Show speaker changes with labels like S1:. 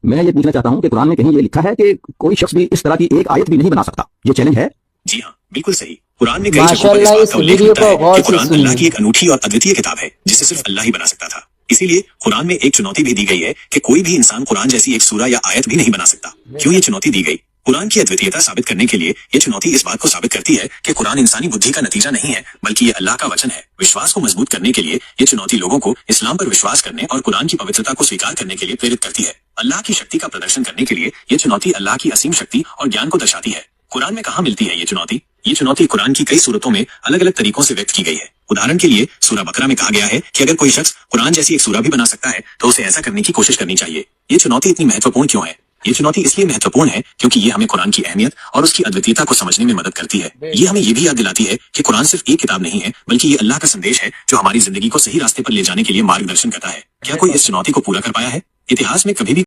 S1: मैं ये पूछना चाहता हूँ कि कुरान में कहीं ये लिखा है कि कोई शख्स भी इस तरह की एक आयत भी नहीं बना सकता? ये चैलेंज है?
S2: जी हाँ, बिल्कुल सही। कुरान में कई जगहों पर इस बात का उल्लेख मिलता है कि कुरान अल्लाह की एक अनूठी और अद्वितीय किताब है जिसे सिर्फ अल्लाह ही बना सकता था। इसीलिए कुरान में एक चुनौती भी दी गई है कि कोई भी इंसान कुरान जैसी एक सूरा या आयत भी नहीं बना सकता। क्यों ये चुनौती दी गई? कुरान की अद्वितीयता साबित करने के लिए ये चुनौती इस बात को साबित करती है कि कुरान इंसानी बुद्धि का नतीजा नहीं है, बल्कि ये अल्लाह का वचन है। विश्वास को मजबूत करने के लिए ये चुनौती लोगों को इस्लाम पर विश्वास करने और कुरान की पवित्रता को स्वीकार करने के लिए प्रेरित करती है। अल्लाह की शक्ति का प्रदर्शन करने के लिए ये चुनौती अल्लाह की असीम शक्ति और ज्ञान को दर्शाती है। कुरान में कहाँ मिलती है ये चुनौती? ये चुनौती कुरान की कई सूरतों में अलग अलग तरीकों से व्यक्त की गई है। उदाहरण के लिए सूरा बकरा में कहा गया है कि अगर कोई शख्स कुरान जैसी एक सूरा भी बना सकता है तो उसे ऐसा करने की कोशिश करनी चाहिए। ये चुनौती इतनी महत्वपूर्ण क्यों है? ये चुनौती इसलिए महत्वपूर्ण है क्योंकि ये हमें कुरान की अहमियत और उसकी अद्वितीयता को समझने में मदद करती है। ये हमें ये भी याद दिलाती है कि कुरान सिर्फ एक किताब नहीं है, बल्कि ये अल्लाह का संदेश है जो हमारी जिंदगी को सही रास्ते पर ले जाने के लिए मार्गदर्शन करता है। क्या कोई इस चुनौती को पूरा कर पाया है? इतिहास में कभी भी